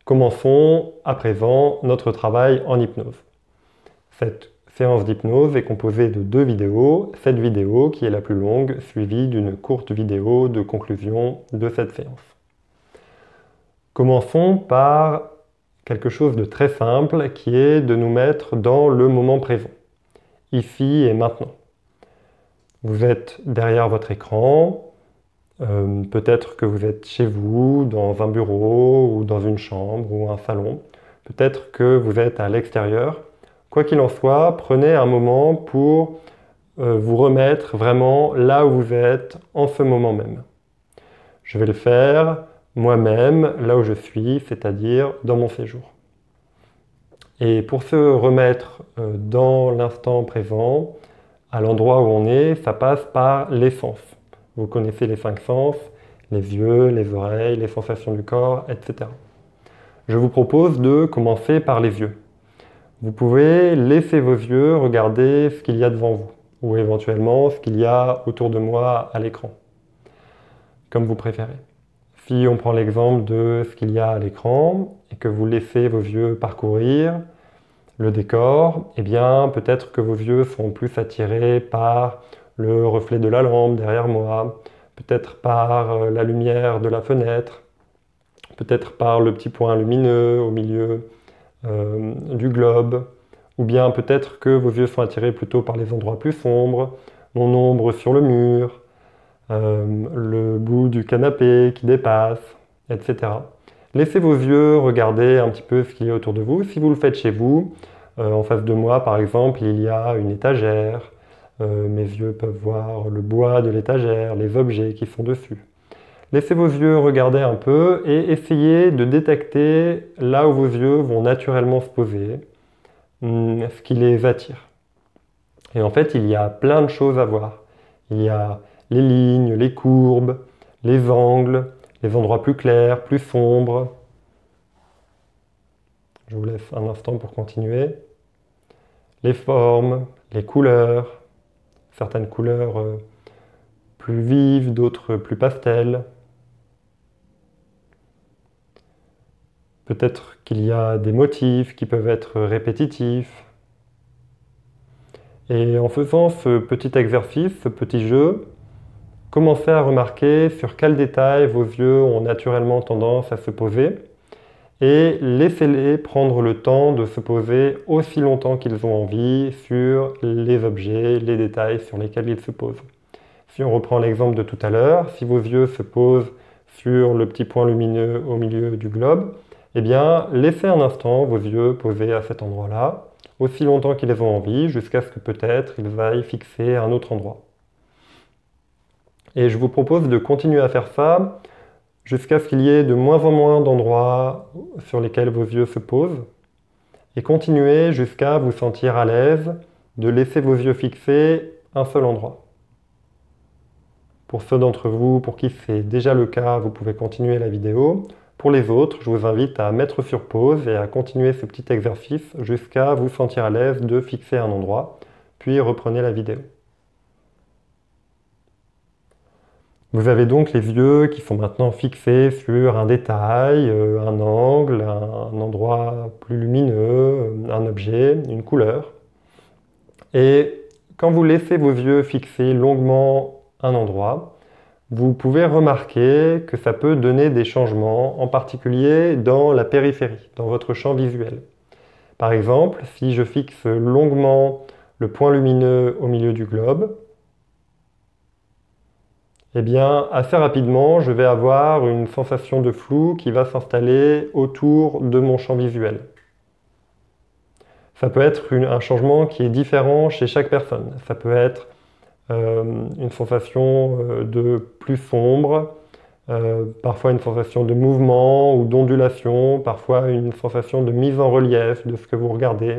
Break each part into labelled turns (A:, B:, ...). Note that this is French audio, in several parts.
A: Commençons à présent notre travail en hypnose. Cette séance d'hypnose est composée de 2 vidéos, cette vidéo qui est la plus longue, suivie d'une courte vidéo de conclusion de cette séance. Commençons par quelque chose de très simple qui est de nous mettre dans le moment présent, ici et maintenant. Vous êtes derrière votre écran, peut-être que vous êtes chez vous, dans un bureau ou dans une chambre ou un salon, peut-être que vous êtes à l'extérieur. Quoi qu'il en soit, prenez un moment pour vous remettre vraiment là où vous êtes en ce moment même. Je vais le faire moi-même, là où je suis, c'est-à-dire dans mon séjour. Et pour se remettre dans l'instant présent, à l'endroit où on est, ça passe par les sens. Vous connaissez les 5 sens, les yeux, les oreilles, les sensations du corps, etc. Je vous propose de commencer par les yeux. Vous pouvez laisser vos yeux regarder ce qu'il y a devant vous, ou éventuellement ce qu'il y a autour de moi à l'écran, comme vous préférez. Si on prend l'exemple de ce qu'il y a à l'écran, et que vous laissez vos yeux parcourir le décor, eh bien peut-être que vos yeux seront plus attirés par le reflet de la lampe derrière moi, peut-être par la lumière de la fenêtre, peut-être par le petit point lumineux au milieu du globe, ou bien peut-être que vos yeux sont attirés plutôt par les endroits plus sombres, mon ombre sur le mur, le bout du canapé qui dépasse, etc. Laissez vos yeux regarder un petit peu ce qu'il y a autour de vous. Si vous le faites chez vous, en face de moi par exemple, il y a une étagère. Mes yeux peuvent voir le bois de l'étagère, les objets qui sont dessus. Laissez vos yeux regarder un peu et essayez de détecter là où vos yeux vont naturellement se poser, ce qui les attire. Et en fait, il y a plein de choses à voir. Il y a les lignes, les courbes, les angles, les endroits plus clairs, plus sombres. Je vous laisse un instant pour continuer. Les formes, les couleurs, certaines couleurs plus vives, d'autres plus pastel. Peut-être qu'il y a des motifs qui peuvent être répétitifs. Et en faisant ce petit exercice, ce petit jeu, commencez à remarquer sur quels détails vos yeux ont naturellement tendance à se poser et laissez-les prendre le temps de se poser aussi longtemps qu'ils ont envie sur les objets, les détails sur lesquels ils se posent. Si on reprend l'exemple de tout à l'heure, si vos yeux se posent sur le petit point lumineux au milieu du globe, eh bien, laissez un instant vos yeux posés à cet endroit-là, aussi longtemps qu'ils ont envie, jusqu'à ce que peut-être ils aillent fixer un autre endroit. Et je vous propose de continuer à faire ça jusqu'à ce qu'il y ait de moins en moins d'endroits sur lesquels vos yeux se posent, et continuez jusqu'à vous sentir à l'aise de laisser vos yeux fixer un seul endroit. Pour ceux d'entre vous pour qui c'est déjà le cas, vous pouvez continuer la vidéo. Pour les autres, je vous invite à mettre sur pause et à continuer ce petit exercice jusqu'à vous sentir à l'aise de fixer un endroit, puis reprenez la vidéo. Vous avez donc les yeux qui sont maintenant fixés sur un détail, un angle, un endroit plus lumineux, un objet, une couleur. Et quand vous laissez vos yeux fixer longuement un endroit, vous pouvez remarquer que ça peut donner des changements, en particulier dans la périphérie, dans votre champ visuel. Par exemple, si je fixe longuement le point lumineux au milieu du globe, eh bien, assez rapidement, je vais avoir une sensation de flou qui va s'installer autour de mon champ visuel. Ça peut être un changement qui est différent chez chaque personne. Ça peut être une sensation de plus sombre, parfois une sensation de mouvement ou d'ondulation, parfois une sensation de mise en relief de ce que vous regardez,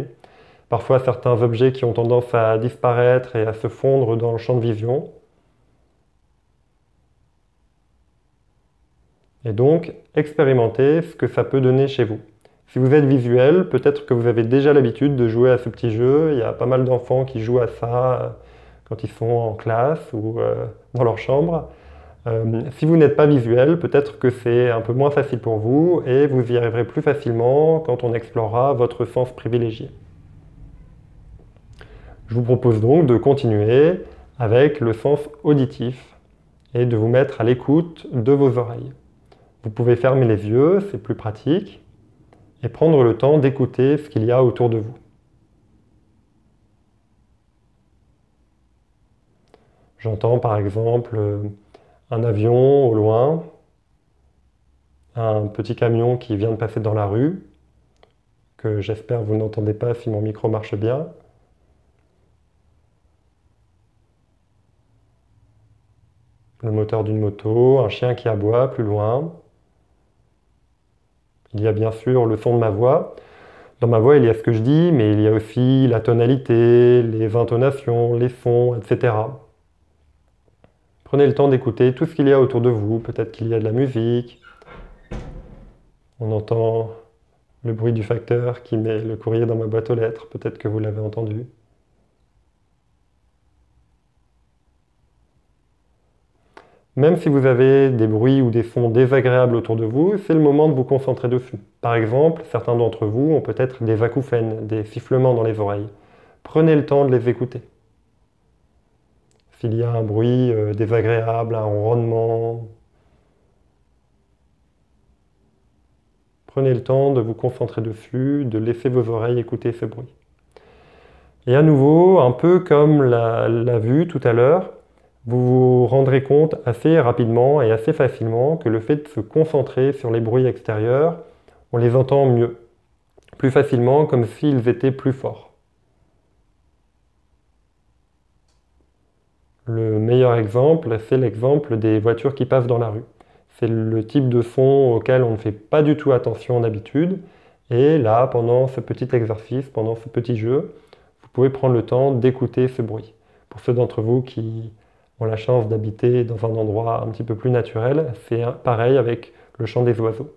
A: parfois certains objets qui ont tendance à disparaître et à se fondre dans le champ de vision. Et donc, expérimentez ce que ça peut donner chez vous. Si vous êtes visuel, peut-être que vous avez déjà l'habitude de jouer à ce petit jeu. Il y a pas mal d'enfants qui jouent à ça quand ils sont en classe ou dans leur chambre. Si vous n'êtes pas visuel, peut-être que c'est un peu moins facile pour vous et vous y arriverez plus facilement quand on explorera votre sens privilégié. Je vous propose donc de continuer avec le sens auditif et de vous mettre à l'écoute de vos oreilles. Vous pouvez fermer les yeux, c'est plus pratique, et prendre le temps d'écouter ce qu'il y a autour de vous. J'entends par exemple un avion au loin, un petit camion qui vient de passer dans la rue, que j'espère vous n'entendez pas si mon micro marche bien. Le moteur d'une moto, un chien qui aboie plus loin. Il y a bien sûr le son de ma voix. Dans ma voix, il y a ce que je dis, mais il y a aussi la tonalité, les intonations, les sons, etc. Prenez le temps d'écouter tout ce qu'il y a autour de vous. Peut-être qu'il y a de la musique. On entend le bruit du facteur qui met le courrier dans ma boîte aux lettres. Peut-être que vous l'avez entendu. Même si vous avez des bruits ou des sons désagréables autour de vous, c'est le moment de vous concentrer dessus. Par exemple, certains d'entre vous ont peut-être des acouphènes, des sifflements dans les oreilles. Prenez le temps de les écouter. S'il y a un bruit désagréable, un ronronnement, prenez le temps de vous concentrer dessus, de laisser vos oreilles écouter ce bruit. Et à nouveau, un peu comme la vue tout à l'heure, vous vous rendrez compte assez rapidement et assez facilement que le fait de se concentrer sur les bruits extérieurs, on les entend mieux, plus facilement, comme s'ils étaient plus forts. Le meilleur exemple, c'est l'exemple des voitures qui passent dans la rue. C'est le type de son auquel on ne fait pas du tout attention d'habitude. Et là, pendant ce petit exercice, pendant ce petit jeu, vous pouvez prendre le temps d'écouter ce bruit. Pour ceux d'entre vous qui ont la chance d'habiter dans un endroit un petit peu plus naturel, c'est pareil avec le chant des oiseaux.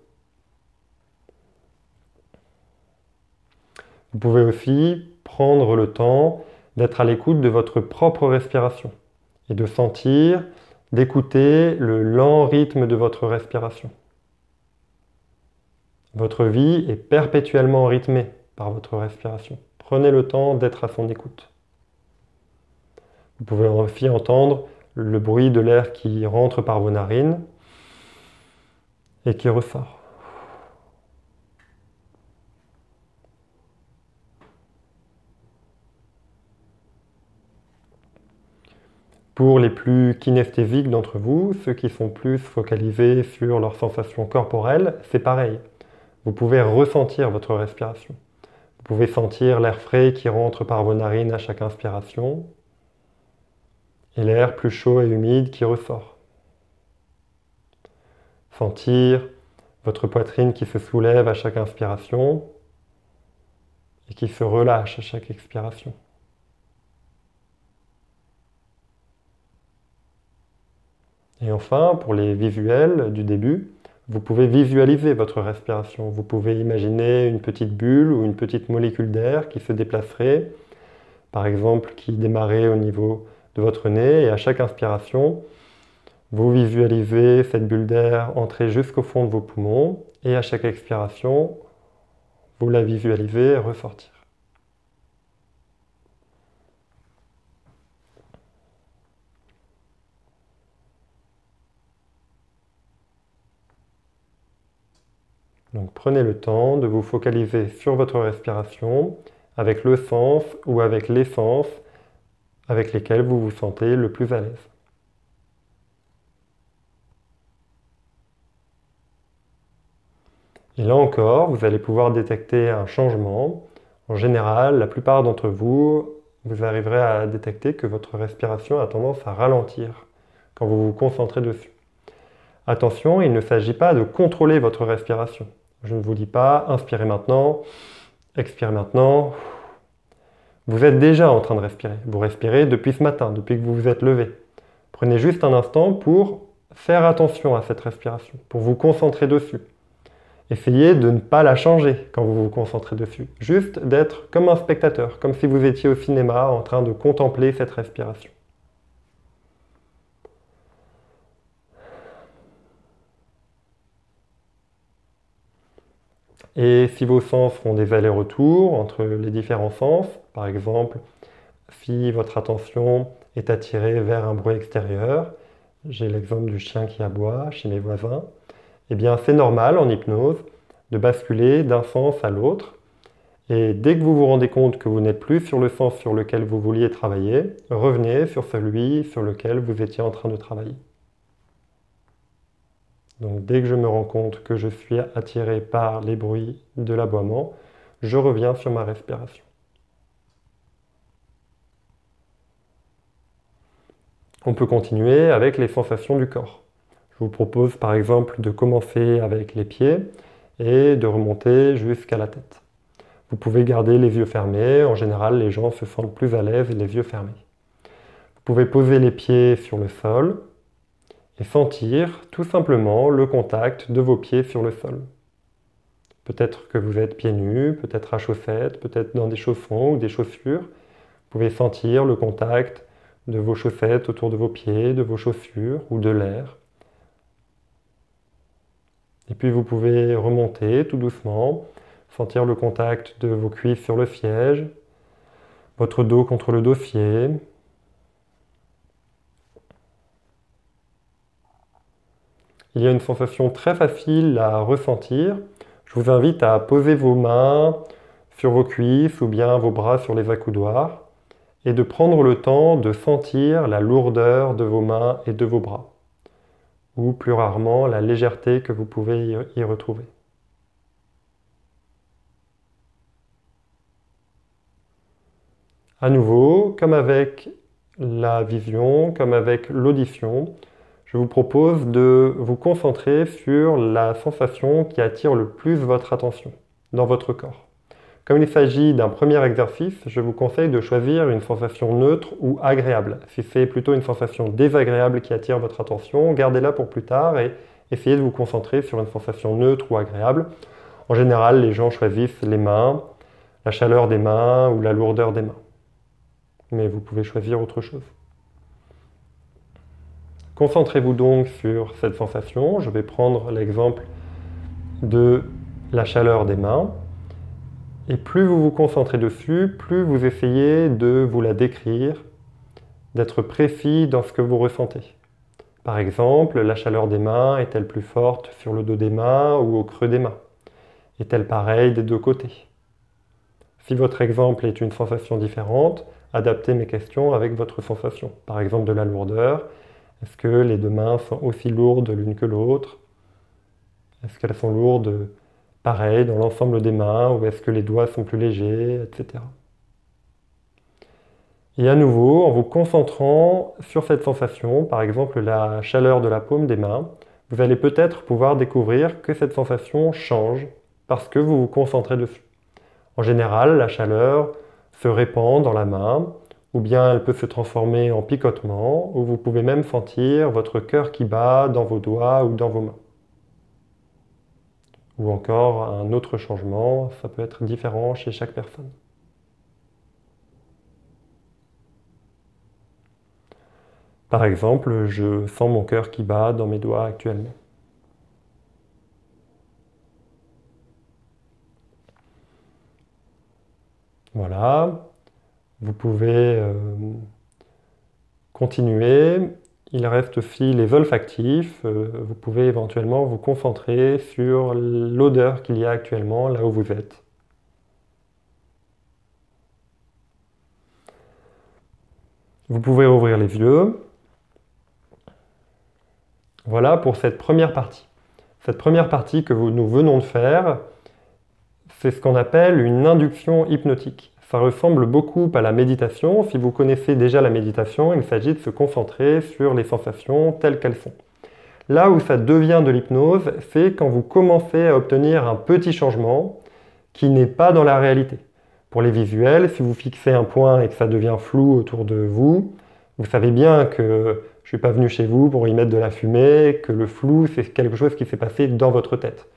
A: Vous pouvez aussi prendre le temps d'être à l'écoute de votre propre respiration et de sentir, d'écouter le lent rythme de votre respiration. Votre vie est perpétuellement rythmée par votre respiration. Prenez le temps d'être à son écoute. Vous pouvez aussi entendre le bruit de l'air qui rentre par vos narines et qui ressort. Pour les plus kinesthésiques d'entre vous, ceux qui sont plus focalisés sur leurs sensations corporelles, c'est pareil. Vous pouvez ressentir votre respiration. Vous pouvez sentir l'air frais qui rentre par vos narines à chaque inspiration et l'air plus chaud et humide qui ressort. Sentir votre poitrine qui se soulève à chaque inspiration et qui se relâche à chaque expiration. Et enfin, pour les visuels du début, vous pouvez visualiser votre respiration. Vous pouvez imaginer une petite bulle ou une petite molécule d'air qui se déplacerait, par exemple qui démarrait au niveau de votre nez, et à chaque inspiration, vous visualisez cette bulle d'air entrer jusqu'au fond de vos poumons, et à chaque expiration, vous la visualisez ressortir. Donc prenez le temps de vous focaliser sur votre respiration avec le sens ou avec les sens avec lesquels vous vous sentez le plus à l'aise. Et là encore, vous allez pouvoir détecter un changement. En général, la plupart d'entre vous, vous arriverez à détecter que votre respiration a tendance à ralentir quand vous vous concentrez dessus. Attention, il ne s'agit pas de contrôler votre respiration. Je ne vous dis pas inspirez maintenant, expirez maintenant. Vous êtes déjà en train de respirer. Vous respirez depuis ce matin, depuis que vous vous êtes levé. Prenez juste un instant pour faire attention à cette respiration, pour vous concentrer dessus. Essayez de ne pas la changer quand vous vous concentrez dessus. Juste d'être comme un spectateur, comme si vous étiez au cinéma en train de contempler cette respiration. Et si vos sens font des allers-retours entre les différents sens, par exemple, si votre attention est attirée vers un bruit extérieur, j'ai l'exemple du chien qui aboie chez mes voisins, eh bien c'est normal en hypnose de basculer d'un sens à l'autre. Et dès que vous vous rendez compte que vous n'êtes plus sur le sens sur lequel vous vouliez travailler, revenez sur celui sur lequel vous étiez en train de travailler. Donc dès que je me rends compte que je suis attiré par les bruits de l'aboiement, je reviens sur ma respiration. On peut continuer avec les sensations du corps. Je vous propose par exemple de commencer avec les pieds et de remonter jusqu'à la tête. Vous pouvez garder les yeux fermés, en général les gens se sentent plus à l'aise les yeux fermés. Vous pouvez poser les pieds sur le sol et sentir tout simplement le contact de vos pieds sur le sol. Peut-être que vous êtes pieds nus, peut-être à chaussettes, peut-être dans des chaussons ou des chaussures. Vous pouvez sentir le contact de vos chaussettes autour de vos pieds, de vos chaussures ou de l'air. Et puis vous pouvez remonter tout doucement, sentir le contact de vos cuisses sur le siège, votre dos contre le dossier. Il y a une sensation très facile à ressentir. Je vous invite à poser vos mains sur vos cuisses ou bien vos bras sur les accoudoirs et de prendre le temps de sentir la lourdeur de vos mains et de vos bras, ou plus rarement la légèreté que vous pouvez y retrouver. À nouveau, comme avec la vision, comme avec l'audition, je vous propose de vous concentrer sur la sensation qui attire le plus votre attention dans votre corps. Comme il s'agit d'un premier exercice, je vous conseille de choisir une sensation neutre ou agréable. Si c'est plutôt une sensation désagréable qui attire votre attention, gardez-la pour plus tard et essayez de vous concentrer sur une sensation neutre ou agréable. En général, les gens choisissent les mains, la chaleur des mains ou la lourdeur des mains. Mais vous pouvez choisir autre chose. Concentrez-vous donc sur cette sensation. Je vais prendre l'exemple de la chaleur des mains. Et plus vous vous concentrez dessus, plus vous essayez de vous la décrire, d'être précis dans ce que vous ressentez. Par exemple, la chaleur des mains est-elle plus forte sur le dos des mains ou au creux des mains? Est-elle pareille des deux côtés? Si votre exemple est une sensation différente, adaptez mes questions avec votre sensation. Par exemple de la lourdeur, est-ce que les deux mains sont aussi lourdes l'une que l'autre? Est-ce qu'elles sont lourdes pareil dans l'ensemble des mains, ou est-ce que les doigts sont plus légers, etc. Et à nouveau, en vous concentrant sur cette sensation, par exemple la chaleur de la paume des mains, vous allez peut-être pouvoir découvrir que cette sensation change parce que vous vous concentrez dessus. En général, la chaleur se répand dans la main, ou bien elle peut se transformer en picotement, ou vous pouvez même sentir votre cœur qui bat dans vos doigts ou dans vos mains. Ou encore un autre changement, ça peut être différent chez chaque personne. Par exemple, je sens mon cœur qui bat dans mes doigts actuellement. Voilà, vous pouvez continuer. Il reste aussi les olfactifs. Vous pouvez éventuellement vous concentrer sur l'odeur qu'il y a actuellement là où vous êtes. Vous pouvez ouvrir les yeux. Voilà pour cette première partie. Cette première partie que nous venons de faire, c'est ce qu'on appelle une induction hypnotique. Ça ressemble beaucoup à la méditation. Si vous connaissez déjà la méditation, il s'agit de se concentrer sur les sensations telles qu'elles sont. Là où ça devient de l'hypnose, c'est quand vous commencez à obtenir un petit changement qui n'est pas dans la réalité. Pour les visuels, si vous fixez un point et que ça devient flou autour de vous, vous savez bien que je ne suis pas venu chez vous pour y mettre de la fumée, que le flou, c'est quelque chose qui s'est passé dans votre tête.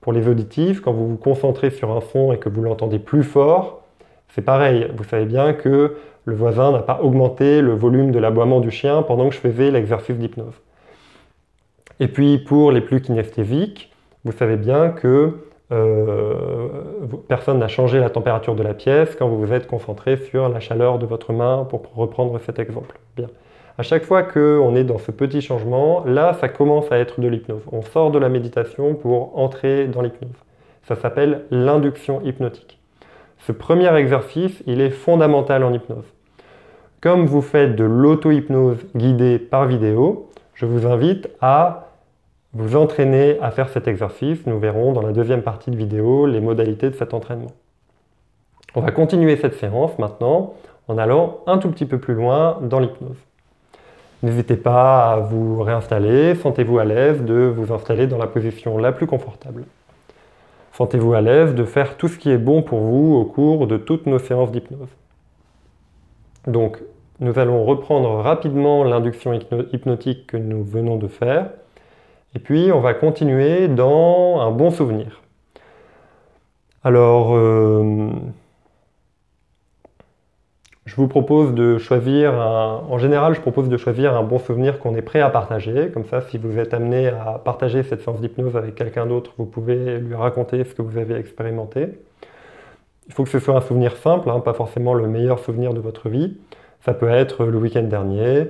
A: Pour les auditifs, quand vous vous concentrez sur un son et que vous l'entendez plus fort, c'est pareil, vous savez bien que le voisin n'a pas augmenté le volume de l'aboiement du chien pendant que je faisais l'exercice d'hypnose. Et puis pour les plus kinesthésiques, vous savez bien que personne n'a changé la température de la pièce quand vous vous êtes concentré sur la chaleur de votre main, pour reprendre cet exemple. Bien. À chaque fois qu'on est dans ce petit changement, là, ça commence à être de l'hypnose. On sort de la méditation pour entrer dans l'hypnose. Ça s'appelle l'induction hypnotique. Ce premier exercice, il est fondamental en hypnose. Comme vous faites de l'auto-hypnose guidée par vidéo, je vous invite à vous entraîner à faire cet exercice. Nous verrons dans la deuxième partie de vidéo les modalités de cet entraînement. On va continuer cette séance maintenant en allant un tout petit peu plus loin dans l'hypnose. N'hésitez pas à vous réinstaller, sentez-vous à l'aise de vous installer dans la position la plus confortable. Sentez-vous à l'aise de faire tout ce qui est bon pour vous au cours de toutes nos séances d'hypnose. Donc, nous allons reprendre rapidement l'induction hypnotique que nous venons de faire, et puis on va continuer dans un bon souvenir. Alors, je vous propose de choisir en général, je propose de choisir un bon souvenir qu'on est prêt à partager. Comme ça, si vous êtes amené à partager cette séance d'hypnose avec quelqu'un d'autre, vous pouvez lui raconter ce que vous avez expérimenté. Il faut que ce soit un souvenir simple, hein, pas forcément le meilleur souvenir de votre vie. Ça peut être le week-end dernier,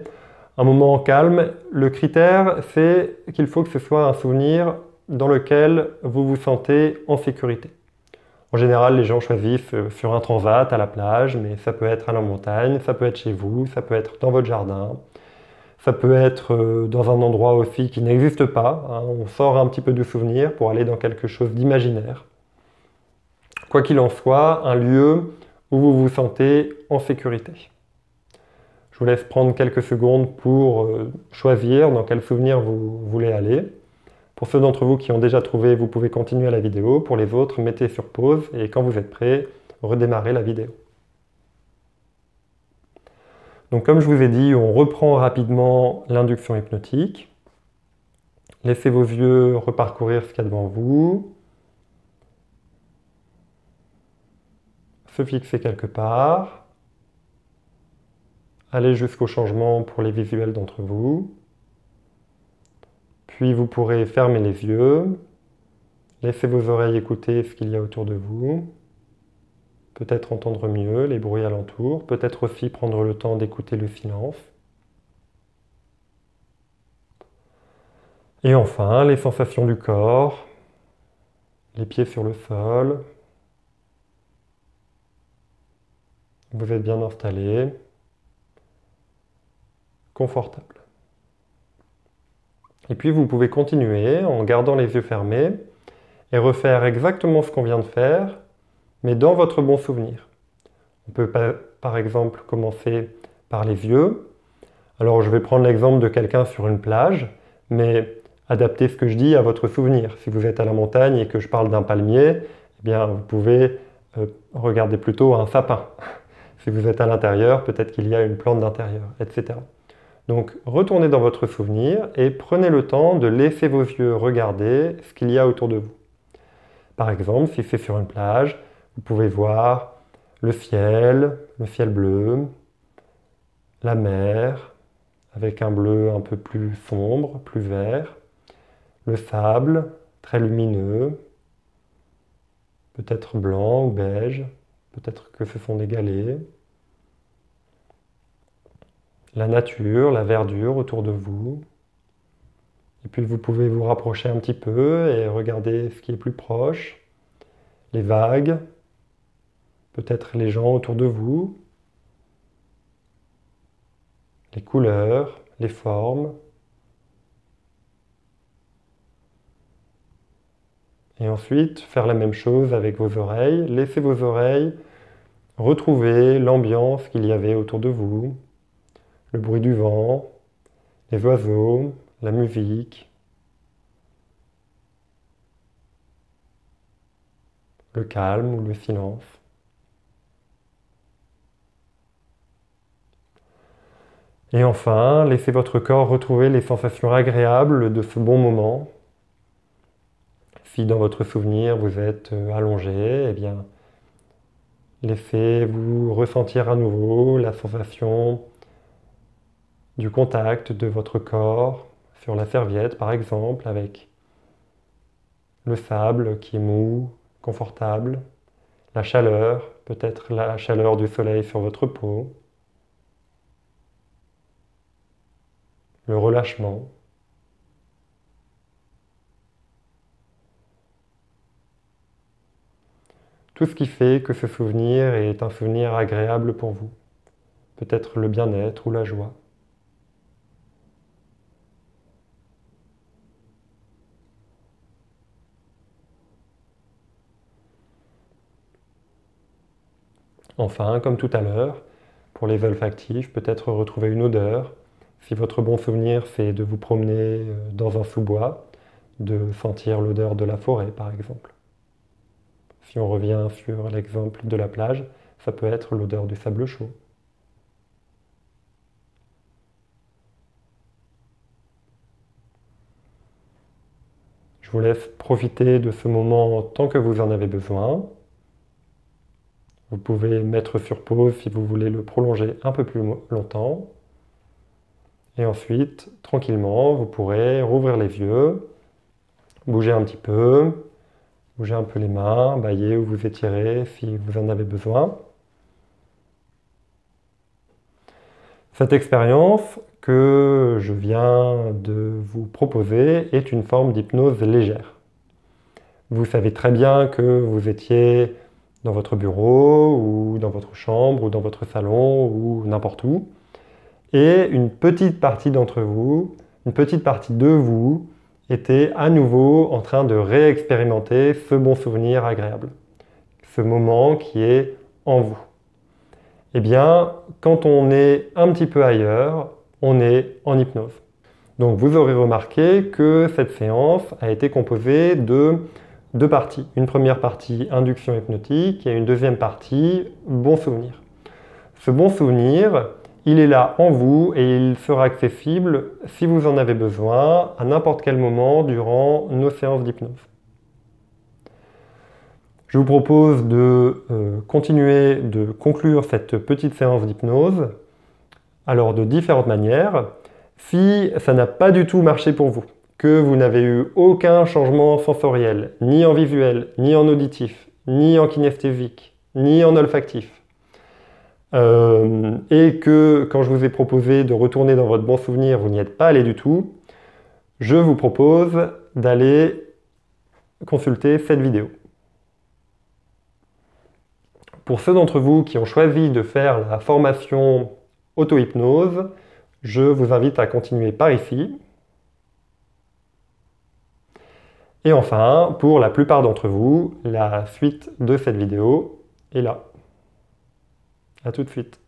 A: un moment calme. Le critère, c'est qu'il faut que ce soit un souvenir dans lequel vous vous sentez en sécurité. En général, les gens choisissent sur un transat, à la plage, mais ça peut être à la montagne, ça peut être chez vous, ça peut être dans votre jardin, ça peut être dans un endroit aussi qui n'existe pas, hein. On sort un petit peu du souvenir pour aller dans quelque chose d'imaginaire. Quoi qu'il en soit, un lieu où vous vous sentez en sécurité. Je vous laisse prendre quelques secondes pour choisir dans quel souvenir vous voulez aller. Pour ceux d'entre vous qui ont déjà trouvé, vous pouvez continuer la vidéo. Pour les autres, mettez sur pause et quand vous êtes prêts, redémarrez la vidéo. Donc comme je vous ai dit, on reprend rapidement l'induction hypnotique. Laissez vos yeux reparcourir ce qu'il y a devant vous. Se fixer quelque part. Allez jusqu'au changement pour les visuels d'entre vous. Puis vous pourrez fermer les yeux, laisser vos oreilles écouter ce qu'il y a autour de vous, peut-être entendre mieux les bruits alentours, peut-être aussi prendre le temps d'écouter le silence. Et enfin, les sensations du corps, les pieds sur le sol. Vous êtes bien installé, confortable. Et puis vous pouvez continuer en gardant les yeux fermés et refaire exactement ce qu'on vient de faire, mais dans votre bon souvenir. On peut par exemple commencer par les yeux. Alors je vais prendre l'exemple de quelqu'un sur une plage, mais adaptez ce que je dis à votre souvenir. Si vous êtes à la montagne et que je parle d'un palmier, eh bien vous pouvez regarder plutôt un sapin. Si vous êtes à l'intérieur, peut-être qu'il y a une plante d'intérieur, etc. Donc retournez dans votre souvenir et prenez le temps de laisser vos yeux regarder ce qu'il y a autour de vous. Par exemple, si c'est sur une plage, vous pouvez voir le ciel bleu, la mer avec un bleu un peu plus sombre, plus vert, le sable très lumineux, peut-être blanc ou beige, peut-être que ce sont des galets. La nature, la verdure autour de vous. Et puis vous pouvez vous rapprocher un petit peu et regarder ce qui est plus proche. Les vagues, peut-être les gens autour de vous. Les couleurs, les formes. Et ensuite, faire la même chose avec vos oreilles. Laissez vos oreilles retrouver l'ambiance qu'il y avait autour de vous. Le bruit du vent, les oiseaux, la musique, le calme ou le silence. Et enfin, laissez votre corps retrouver les sensations agréables de ce bon moment. Si dans votre souvenir vous êtes allongé, eh bien, laissez-vous ressentir à nouveau la sensation du contact de votre corps sur la serviette par exemple, avec le sable qui est mou, confortable, la chaleur, peut-être la chaleur du soleil sur votre peau, le relâchement. Tout ce qui fait que ce souvenir est un souvenir agréable pour vous. Peut-être le bien-être ou la joie. Enfin, comme tout à l'heure, pour les olfactifs, peut-être retrouver une odeur. Si votre bon souvenir, c'est de vous promener dans un sous-bois, de sentir l'odeur de la forêt, par exemple. Si on revient sur l'exemple de la plage, ça peut être l'odeur du sable chaud. Je vous laisse profiter de ce moment tant que vous en avez besoin. Vous pouvez mettre sur pause si vous voulez le prolonger un peu plus longtemps. Et ensuite, tranquillement, vous pourrez rouvrir les yeux, bouger un petit peu, bouger un peu les mains, bailler ou vous étirer si vous en avez besoin. Cette expérience que je viens de vous proposer est une forme d'hypnose légère. Vous savez très bien que vous étiez dans votre bureau ou dans votre chambre ou dans votre salon ou n'importe où. Et une petite partie d'entre vous, une petite partie de vous était à nouveau en train de réexpérimenter ce bon souvenir agréable. Ce moment qui est en vous. Eh bien, quand on est un petit peu ailleurs, on est en hypnose. Donc vous aurez remarqué que cette séance a été composée de deux parties. Une première partie, induction hypnotique, et une deuxième partie, bon souvenir. Ce bon souvenir, il est là en vous et il sera accessible, si vous en avez besoin, à n'importe quel moment durant nos séances d'hypnose. Je vous propose de continuer de conclure cette petite séance d'hypnose, alors de différentes manières. Si ça n'a pas du tout marché pour vous, que vous n'avez eu aucun changement sensoriel, ni en visuel, ni en auditif, ni en kinesthésique, ni en olfactif, et que quand je vous ai proposé de retourner dans votre bon souvenir, vous n'y êtes pas allé du tout, je vous propose d'aller consulter cette vidéo. Pour ceux d'entre vous qui ont choisi de faire la formation auto-hypnose, je vous invite à continuer par ici. Et enfin, pour la plupart d'entre vous, la suite de cette vidéo est là. À tout de suite.